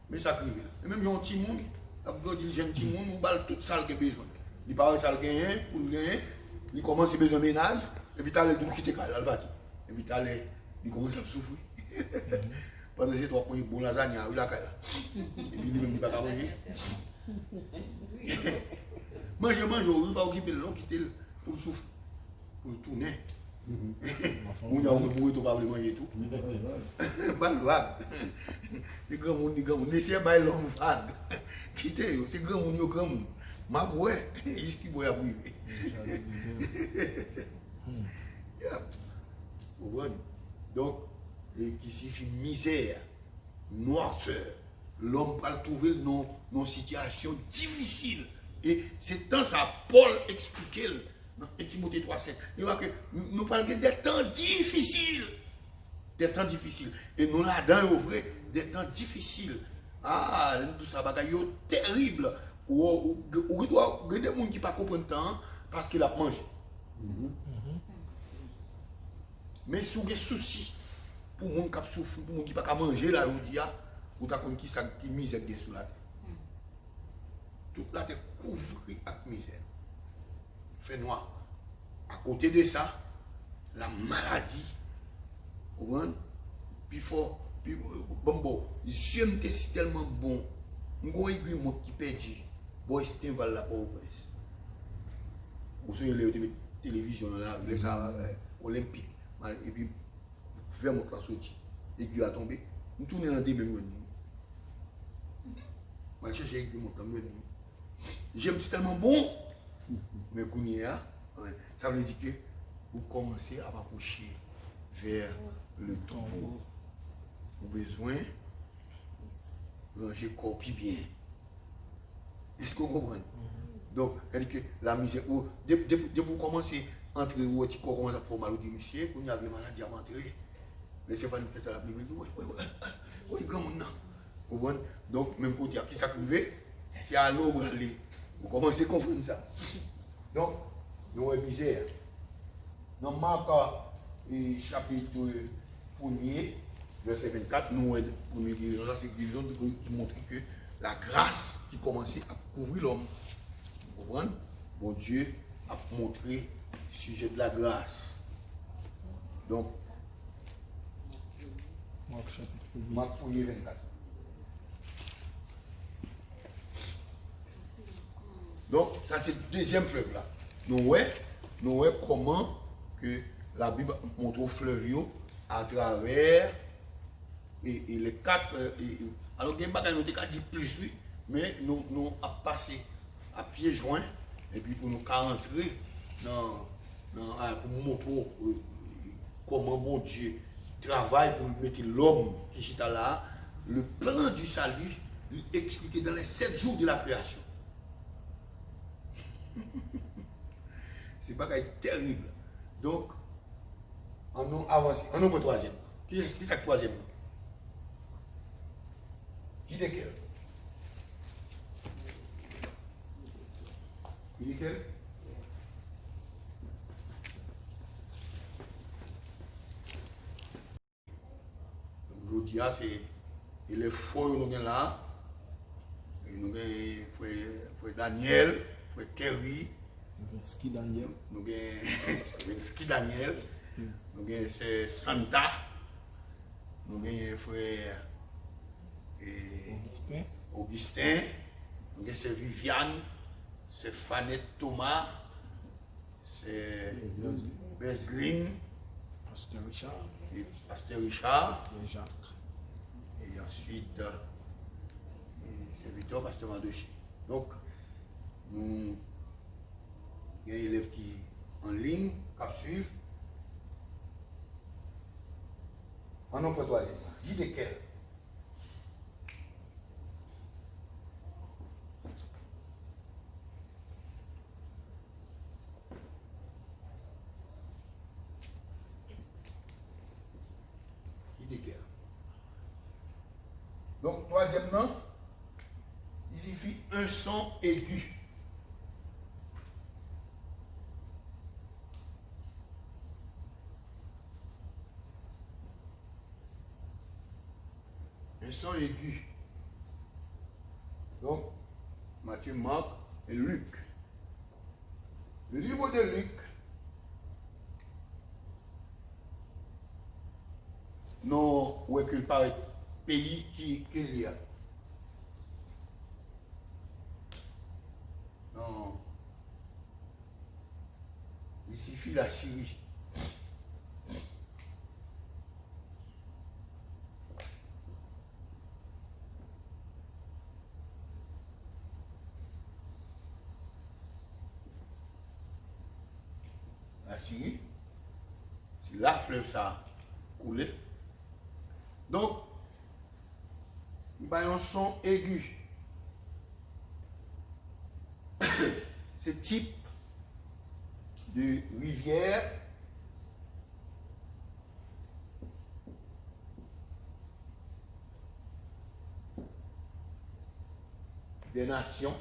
mais ça crive. Et même un petit monde, quand il y a un petit monde, on balle tout ça qu'il a besoin. Il parle ça qu'il a pour gagner, il commence à besoin de ménage, et puis il a tout quitter le bâti. Et puis il commence à souffrir. Pendant que tu as pris bon lasagne, il a là. Et puis il ne peut pas manger. Mange, il ne va pas occuper le long, quitter pour le souffle, pour le tourner. On a mourir, tu vas pas manger tout. Pas le vague. C'est grand monde, laissez pas l'homme vague. Quittez, c'est grand monde, grand monde. Ma voix, jusqu'à boire à priver. Donc, qui signifie misère, noirceur. L'homme va trouver nos situations difficiles. Et c'est dans ça, Paul expliquait dans Timothée 3,7. Il voit que nous parlons des temps difficiles. Des temps difficiles. Et nous là-dedans, vrai, des temps difficiles. Ah, tout ça, c'est terrible. Ou il y a des gens qui ne comprennent pas le temps parce qu'il a mangé. Mais si vous avez des soucis pour les gens qui souffrent, pour les gens qui ne peuvent pas manger, là, vous avez qui misère sur la terre. Toute la terre couverte avec misère. Fait noir. À côté de ça, la maladie. Vous voyez? Puis fort. Bon, j'aime tellement bon. Je suis un qui perdu. Bon, c'est un la pauvreté. Vous savez, les télévisions, là, les olympiques. Et puis, vers mon classe sortie. Et puis, a tombé. Nous tournons dans des mêmes. Je cherche avec mon camion. J'aime tellement bon. Mais Kounia, ça veut dire que vous commencez à approcher vers le tombeau. Vous avez besoin de ranger le corps plus bien. Est-ce que vous comprenez? Donc, c'est-à-dire que la misère, dès que vous commencez à entrer, vous commencez à faire mal au domicile, vous avez maladie à entrer. Laissez pas nous faire ça la Bible. Oui, grand monde. Vous comprenez? Donc, même pour dire qui s'active, c'est à l'eau où aller. Vous commencez à comprendre ça. Donc, nous avons misère. Dans Marc, chapitre 1er, verset 24, nous avons une guérison. Ça, c'est une guérison qui montre que la grâce qui commençait à couvrir l'homme. Vous comprenez? Bon Dieu a montré le sujet de la grâce. Donc, Marc 1er, 24. Donc, ça c'est le deuxième fleuve là. Nous voyons comment que la Bible montre au fleuve à travers et les quatre. Alors, il y a pas nous dit plus, oui, mais nous avons passé à pieds joints et puis pour nous rentrer pour montrer comment bon Dieu travaille pour mettre l'homme qui est là, le plan du salut, lui expliqué dans les 7 jours de la création. C'est pas terrible. Donc, on avance. On a un troisième. Qui est le troisième? Qui est quel? Qui est quel? Aujourd'hui, c'est les faux nous avons là. Nous avons frère Daniel, frère Kerry. Ski Daniel. Nous avons Ski Daniel. Nous avons Santa. Nous avons frère Augustin. Nous avons Viviane. c'est Fanette Thomas, c'est Bezlin, Pasteur Richard et Pasteur Richard, et Jacques. et ensuite c'est Victor Pasteur Madochi. Donc, il y a des élèves qui en ligne, qui suivent. En nom pour troisième, dis desquels. Donc, troisièmement, il suffit un son aigu. Un son aigu. Donc, Matthieu, Marc et Luc. Le livre de Luc, non, où est qu'il paraît pays qu'il y a. Non. Il suffit la Syrie. La Syrie, c'est la fleuve ça a coulé. Donc, il y a un son aigu. Ce type de rivière des nations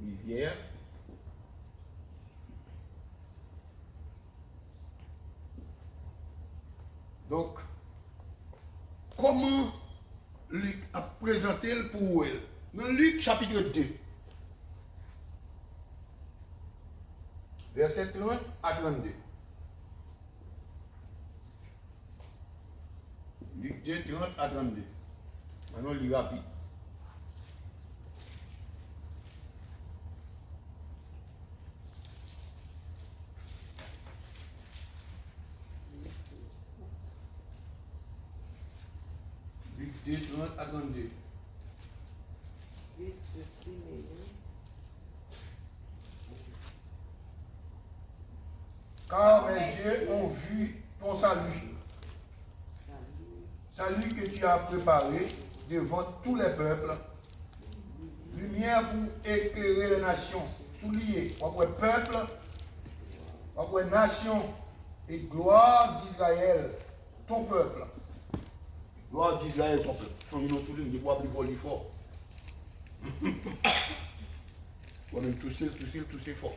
rivière donc comment Luc a présenté le pour elle dans Luc chapitre 2 verset 30 à 32. Luc 2, 30 à 32. Maintenant, lis rapide. Luc 2, 30 à 32. Fils de Siméon, Car mes yeux ont vu ton salut. salut, Salut que tu as préparé devant tous les peuples. Lumière pour éclairer les nations. Soulier, après peuple, après nation et gloire d'Israël, ton peuple. Gloire d'Israël, ton peuple. Son nom souligne, il doit plus voler fort. On même tousser fort.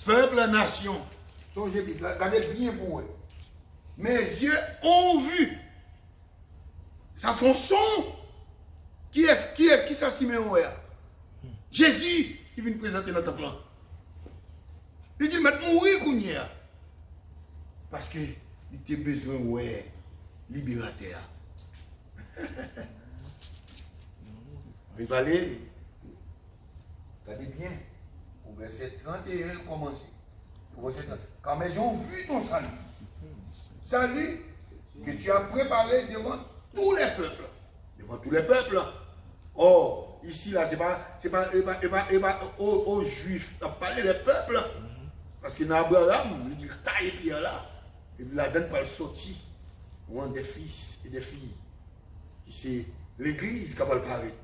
Peuple, nation. Songez bien, regardez bien pour eux. Mes yeux ont vu. Ça font son. Qui ça Siméon? Jésus qui vient présenter notre plan. Il dit, mais mourir Kounia. Parce qu'il était besoin, ouais, libérateur. Il va aller. Regardez bien. Au verset 31, il commence. Au verset 30. Car mes yeux ont vu ton salut. Salut que tu as préparé devant tous les peuples. Devant tous les peuples. Oh, ici, là, c'est pas aux Juifs. On a parlé des peuples. Parce que dans Abraham, il dit taille pierre là. Et puis la donne pas le sorti. On a des fils et des filles. C'est l'église qui va le paraître.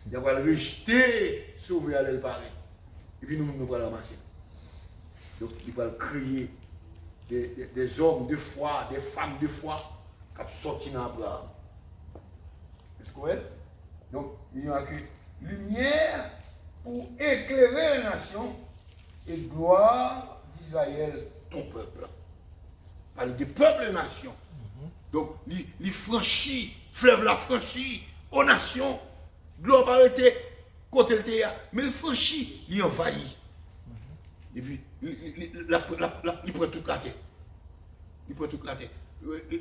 Il va le rejeter, sauver à le paraître. Et puis nous allons le ramasser. Donc il va créer des hommes de foi, des femmes de foi qui sont sortis dans Abraham. Est-ce que vous voyez? Donc il y a que lumière pour éclairer les nations et gloire d'Israël, ton peuple. Parle de peuple et nation. Donc, il franchit, fleuve la franchit aux nations, globalité, côté le théâtre, mais il franchit, il envahit. Et puis, il prend toute la terre. Il prend toute la terre.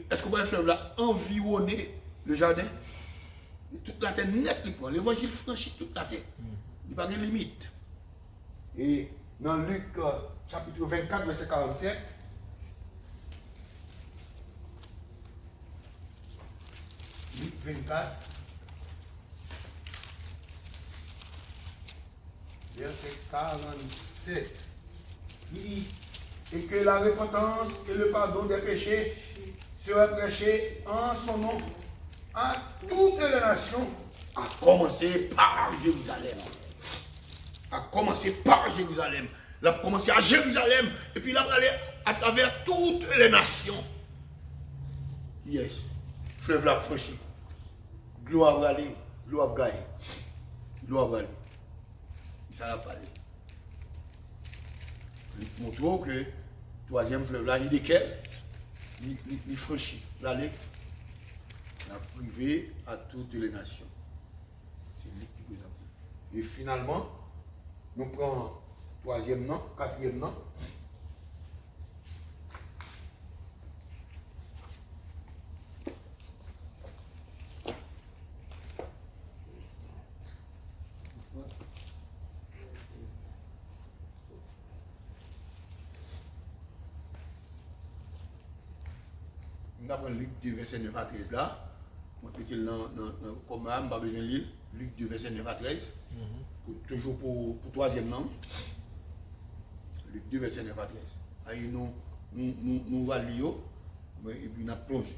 Est-ce que le fleuve là environné le jardin? Toute la terre nette, il prend. L'évangile franchit toute la terre. Il n'y a pas de limite. Et dans Luc chapitre 24, verset 47, Luc 24, verset 47, il dit, et que la repentance et le pardon des péchés seraient prêchés en son nom à toutes les nations, à commencer par Jérusalem. À commencer par Jérusalem. Il a commencé à Jérusalem, et puis il a allé à travers toutes les nations. Yes. Fleuve la franchi. Gloire à aller, gloire à gagner. Gloire à aller. Ça va parler. Il montre que le troisième fleuve là, il est quel? Il franchit. L'aller, la privé à toutes les nations. C'est lui qui présente. Et finalement, nous prenons troisième nom, quatrième nom. Nous avons Luc 2, verset 9 à 13 là. On peut dire comme âme, pas besoin de l'île. Luc 2, verset 9 à 13. Toujours pour troisième nom. Luc 2, verset 9 à 13. Aí nous valons et puis nous plongé.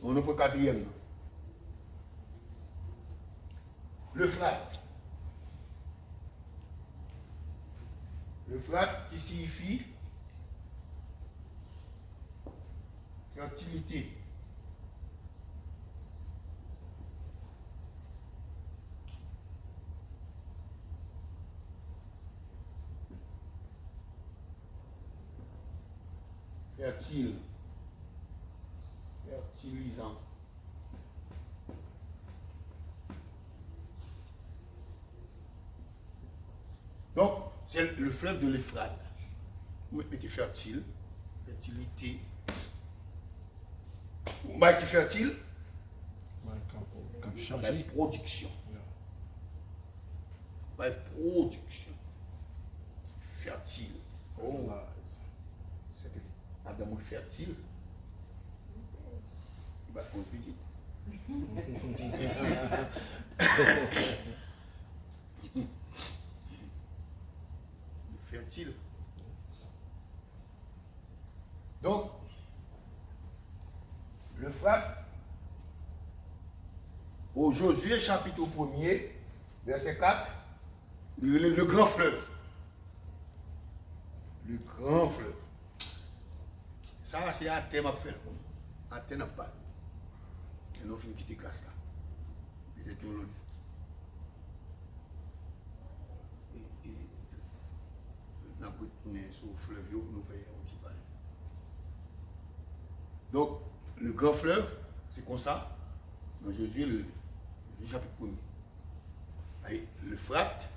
On a pour quatrième nom. Le Euphrate. L'Euphrate qui signifie fertilité. Fertile. Fertilisant. Donc, c'est le fleuve de l'Euphrate. Où était fertile, fertilité. Où est fertile? By production. By production. Fertile. Oh. C'est Adam est fertile. Il va construire. Fertile. Donc, l'Euphrate, au Josué chapitre 1er, verset 4, le grand fleuve. Le grand fleuve. Ça, c'est un thème à faire. Un thème à parler. Et nous finissons quitter classe là. Et théologie. Et nous avons tourné sur le fleuve, nous voyons un petit parler. Donc, le grand fleuve, c'est comme ça. Dans Josué, le chapitre 1er. L'Euphrate,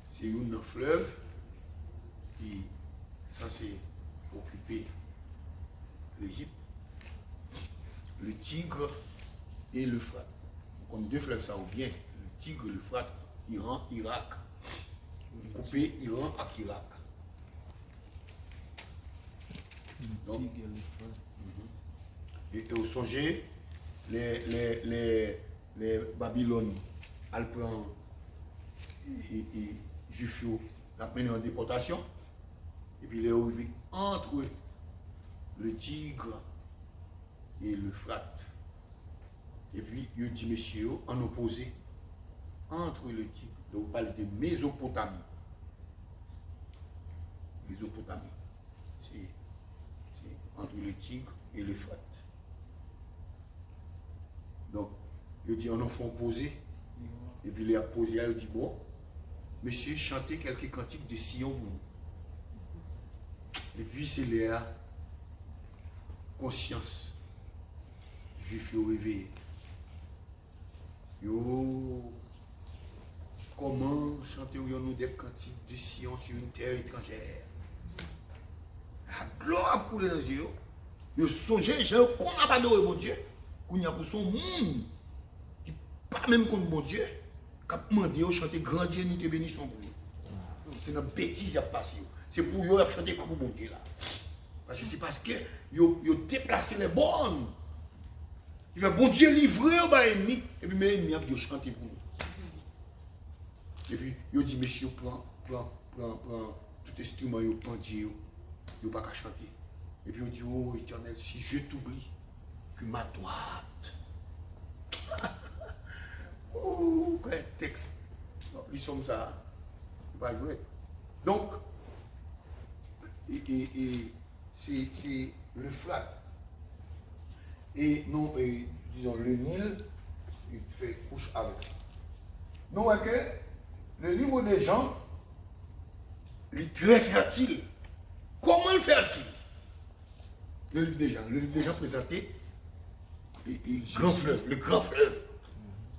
c'est un fleuve qui est censé occuper l'Égypte, le Tigre et l'Euphrate. Comme deux fleuves, ça ou bien le Tigre et l'Euphrate, Iran, Irak. Couper Iran avec Irak. Donc, et au songez, les Babylone, Alpran et Jufio, la mené en déportation, et puis les arrivés entre le Tigre et l'Euphrate. Et puis, il dit, messieurs, en opposé, entre le Tigre, donc on parle de Mésopotamie. Mésopotamie, c'est entre le Tigre et l'Euphrate. Donc, il dit, on en fait opposé. Et puis, il a posé, il dit, bon, monsieur, chantez quelques cantiques de Sion. Et puis, c'est la conscience. Juif réveillé. Yo, comment chantons-nous des cantiques de Sion sur une terre étrangère? La gloire a coulé dans les yeux. Ils songent, j'ai qu'on n'a pas adoré mon Dieu. Qu'on y a pour son monde. Qui pas même contre mon Dieu. Qui a demandé de chanter grand Dieu, nous te bénissons pour nous. C'est une bêtise qui a passé. C'est pour eux de chanter comme mon Dieu là. Parce que c'est parce que ils ont déplacé les bornes. Il fait bon Dieu livré au bas ennemi. Et puis mes ennemis ont chanté pour nous. Et puis ils dit monsieur, prends tout instrument, ils prend Dieu. Ils n'ont pas qu'à chanter. Et puis on dit, oh Éternel, si je t'oublie, que ma droite. Oh, quel texte. Non, ils sont ça. Il va jouer. Donc, c'est le flat. Et nous, disons, le Nil, il fait couche avec. Nous, voyons que le livre des gens, il est très fertile. Comment le fertile? Le livre des gens présenté le grand fleuve.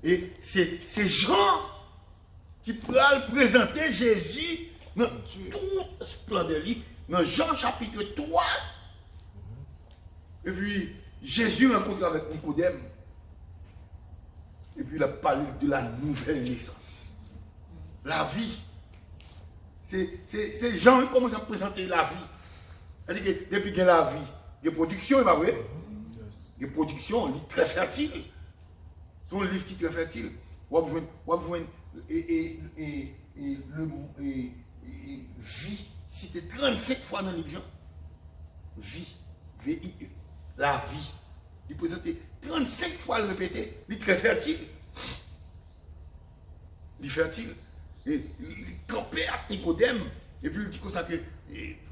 Et c'est Jean qui pourra présenter Jésus dans toute splendeur. Dans Jean chapitre 3. Et puis Jésus rencontre avec Nicodème. Et puis il a parlé de la nouvelle naissance. La vie. C'est Jean qui commence à présenter la vie. C'est-à-dire que depuis qu'il y a la vie, il y a production, il va voir. Il y a production, un livre très fertile. C'est un livre qui est très fertile. On va besoin vie, cité 35 fois dans les gens. Vie, V-I-E. La vie. Il présente 35 fois le répéter. Il est très fertile. Il est fertile. Et il campait à Nicodème. Et puis il dit comme ça que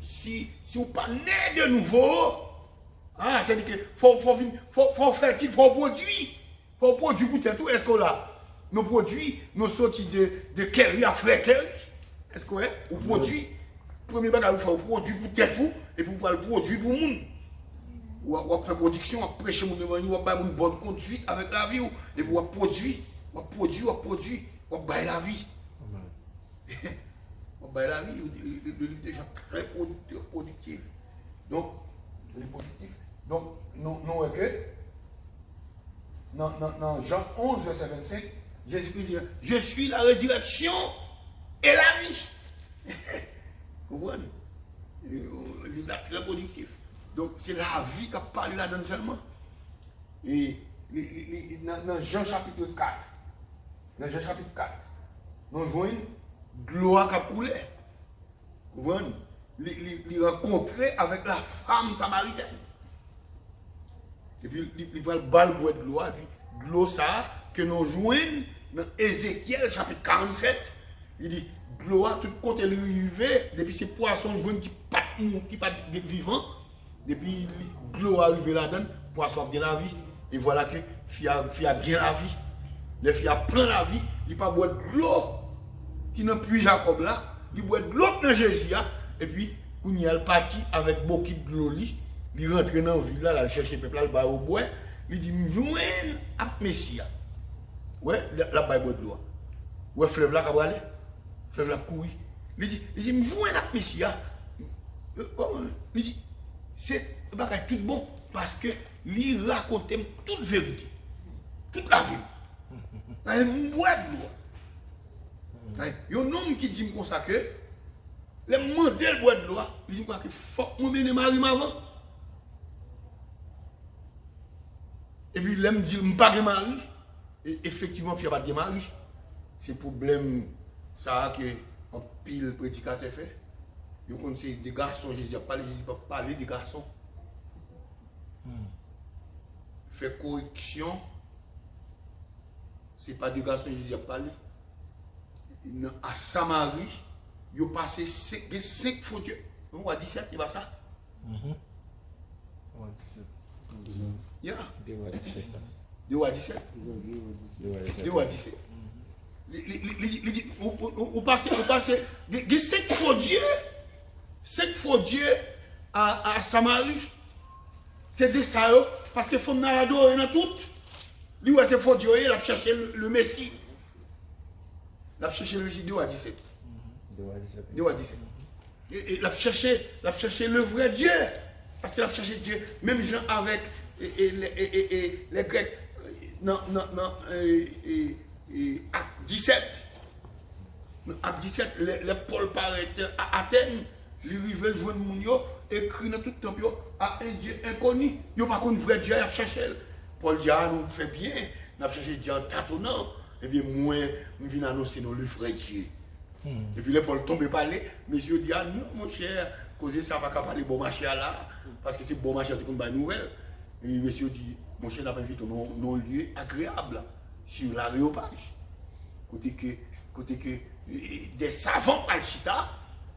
si on pas né de nouveau, ah, c'est-à-dire qu'il faut fertile, il faut produire. Il faut produire pour tout. Est-ce qu'on a nos produits, nos sorties de Kerry à frère Kerry? Est-ce qu'on est? On produit. Premier bagage, il faut produire pour tête vous et pour le produire pour le monde. On fait production, on prêche mon devant, on va une bonne conduite avec la vie. Et puis on produit, on baille la vie. On baille la vie, le livre déjà très productif. Donc, le productif. Donc, nous, dans Jean 11, verset 25, Jésus-Christ dit, je suis la résurrection et la vie. Vous voyez? Le livre est très productif. Donc, c'est la vie qui a parlé là-dedans seulement. Et dans Jean chapitre 4, nous voyons gloire qui a coulé. Vous voyez? Il rencontré avec la femme samaritaine. Et puis, il va le bal boire de gloire. Et puis, de l'eau, ça, que nous joignons dans Ézéchiel, chapitre 47. Il dit, gloire, tout côté le rivet, depuis ces poissons qui pas vivant, depuis gloire arrivé là-dedans, poisson bien la vie. Et voilà que fille a bien la vie. Les filles prennent la vie, il ne pas boire de l'eau qui n'a plus Jacob là, il boit de l'eau dans Jésus. Et puis, quand il a le parti avec beaucoup de l'eau, il rentre dans la ville, là, il cherche le peuple, là, il va au bois, il dit, je à Messia. Ouais, là, il boit de l'eau. Ouais, fleuve là, il va aller. Fleuve là, courir. Il dit, je à Messia. Comment? Il dit, c'est tout bon, parce que il raconte toute vérité. Toute la vie. Il boit de l'eau. Il y a un homme qui dit comme ça que les modèles bois de l'eau, il dit que faut que je me marie avant. Et puis, il me dit, je ne pas de mari. Et effectivement, il n'y a pas de mari. C'est le problème ça que un pile prédicateur fait. Il y a des garçons, Jésus n'a pas parlé des garçons. Fait correction. Ce n'est pas des garçons, Jésus a parlé. À Samarie, il a passé 5 faux dieux. On va 17, il va ça? On va 17. Yeah. 2 à 17. 2 à 17. 2 à 17. On passe, il y a 5 faux dieux. 5 faux dieux à Samarie. C'est des ça, parce que faut n'a adorer dans tout. Lui, c'est faux dieu, il a cherché le Messie. Il a cherché le Messie 2 à 17. 2 à 17. Et il a cherché le vrai Dieu. Parce qu'il a cherché Dieu, même gens avec les Grecs, acte 17. Acte 17, les Paul paraît à Athènes, les rivels jouent Mounio, écrit dans tout le temps à un Dieu inconnu. Ils n'ont pas connu vrai Dieu, ils ont cherché. Paul dit, ah, nous fait bien, nous avons cherché Dieu en tâtonnant. Eh bien, moi, je viens annoncer le vrai Dieu. Et puis, les Paul tombe parler, monsieur dit, ah non, mon cher, causer ça va pas parler bon marché là, parce que c'est bon marché qui est une nouvelle. Et monsieur dit, mon cher n'a pas invité non lieu agréable sur l'aréopage. Côté que des savants à chita,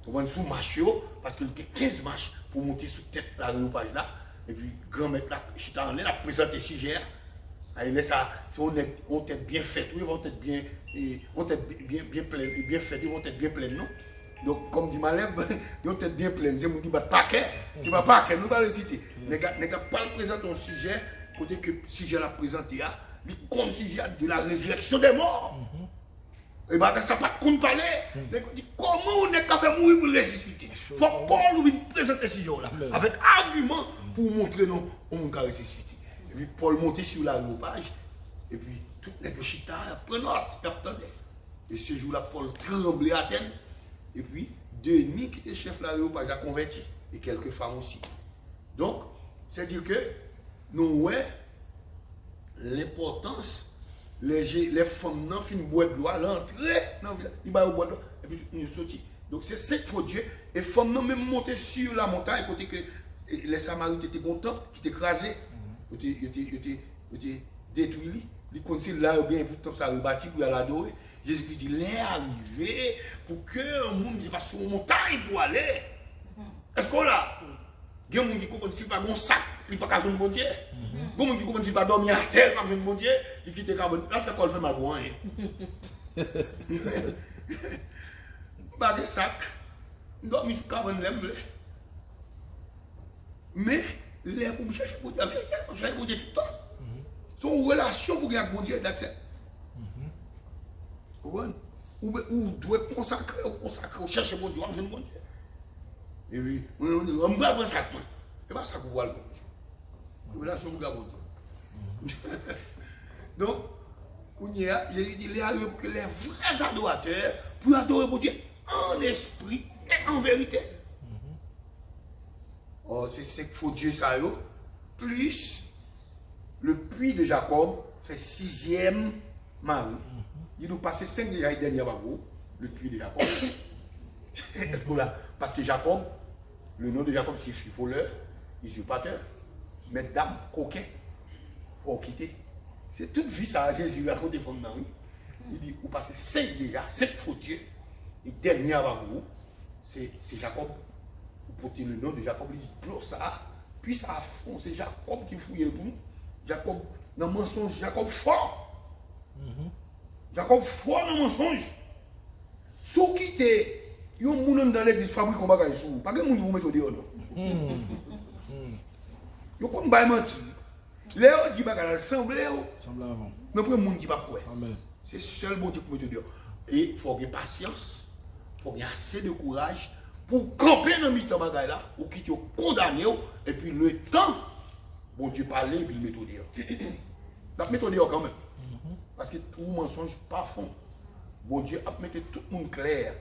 on va sous marché, parce qu'il y a 15 marches pour monter sous tête l'aréopage là. Et puis, grand maître là, chita en l'air, a présenté sujet. Et ça, si on est bien fait, oui, on est bien plein, bien fait, ils vont être bien plein, non? Donc, comme dit Malem, ils vont être bien plein. Je me dis, paquet, tu vas paquet, nous allons le citer. N'est pas le présenter un sujet, côté que le sujet l'a présenté, comme sujet de la résurrection des morts. Et bien, ça n'a pas de compte parler. Comment on est capable de mourir pour ressusciter? Il faut que Paul vienne présenter ce sujet-là, avec argument pour montrer non, on va ressusciter. Et puis Paul montait sur l'aréopage, et puis tout les chita prennent note, attendez. Et ce jour-là, Paul tremblait à Athènes, et puis Denis, qui était chef de l'aréopage, a converti, et quelques femmes aussi. Donc, c'est-à-dire que nous avons l'importance, les femmes n'ont fini boire de l'eau, l'entrée dans le village, ils boivent boire de l'eau, et puis ils sont sortis. Donc c'est cette fois Dieu, et les femmes n'ont même monté sur la montagne, côté que les Samaritains étaient contents, qui étaient écrasés. Il était détruit, il continue là, bien pour ça rebâti pour l'adorer. Jésus dit, il est arrivé pour que le monde ne passe sur une montagne pour aller. Est-ce qu'on l'a? Il y a des gens qui comprennent qu'il n'y a pas de sac, il n'y a pas de bon Dieu. Il y a des gens qui comprennent qu'il n'y a pas de dormir à terre, il n'y a pas de bon Dieu, il quitte le carbone. Là, c'est quoi le fait mal bon? Pas de sac, dormir sur le carbone, mais les pour chercher pour Dieu, chercher pour Dieu tout le temps. Son relation pour gagner pour Dieu d'accès. Ou doit consacrer, chercher pour Dieu, on pour Dieu. Et puis, on va prendre ça. C'est pas ça qu'on voit le bon. Relation pour gagner pour Dieu. Donc, il est arrivé pour que les vrais adorateurs puissent adorer pour Dieu en esprit et en vérité. Oh, c'est ce qu'il faut Dieu ça, plus le puits de Jacob fait 6e mari. Il nous passe 5 déjà dernières avant le puits de Jacob. Est-ce que là, parce que Jacob, le nom de Jacob signifie voleur, usurpateur, maître d'âme, coquin, il faut quitter. C'est toute vie ça, Jésus raconte comme ça. Il dit, vous passez 5 déjà, 5 fois Dieu, et dernier avant vous, c'est Jacob. Vous portez le nom de Jacob, il dit, ça, puis ça a fond, c'est Jacob qui fouille pour nous. Jacob, dans le mensonge, Jacob fort. Jacob fort dans le mensonge. Sous quitter, il y a un monde dans l'église fabrique un bagage sous. Pas que monde vous mettre au dehors. Il y a comme un menti. Léo dit bagage semble avant. Mais pour le monde qui va quoi. Amen. C'est seul bon Dieu pour mettre au dehors. Et il faut avoir patience, il faut avoir assez de courage pour camper dans le mi-temps bagage là, ou quitter condamner, et puis le temps, bon Dieu parler, et puis le mettre au dehors. La mettre au dehors quand même. Parce que tout mensonge pas fond. Bon Dieu a mis tout le monde clair.